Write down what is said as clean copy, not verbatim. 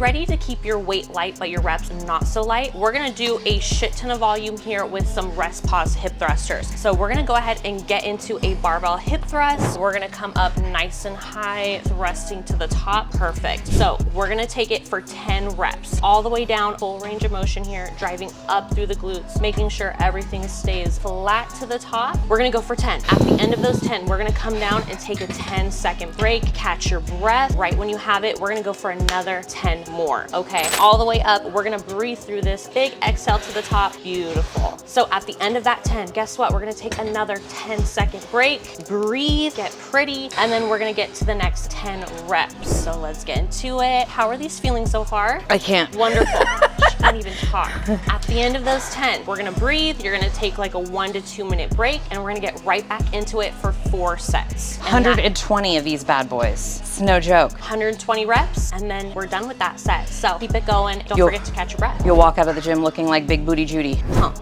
ready to keep your weight light, but your reps not so light? We're gonna do a shit ton of volume here with some rest pause hip thrusters. So we're gonna go ahead and get into a barbell hip thrust. We're gonna come up nice and high, thrusting to the top. Perfect. So we're gonna take it for 10 reps, all the way down, full range of motion here, driving up through the glutes, making sure everything stays flat to the top. We're gonna go for 10. At the end of those 10, we're gonna come down and take a 10-second break, catch your breath. Right when you have it, we're gonna go for another 10 more, okay? All the way up, we're gonna breathe through this, big exhale to the top, beautiful. So at the end of that 10, guess what? We're gonna take another 10-second break, breathe, get pretty, and then we're gonna get to the next 10 reps. So let's get into it. How are these feeling so far? I can't. Wonderful. She can't even talk. At the end of those 10, we're gonna breathe. You're gonna take like a 1 to 2 minute break, and we're gonna get right back into it for 4 sets. 120 of these bad boys. It's no joke. 120 reps, and then we're done with that set. So keep it going. Don't forget to catch your breath. You'll walk out of the gym looking like Big Booty Judy. Huh.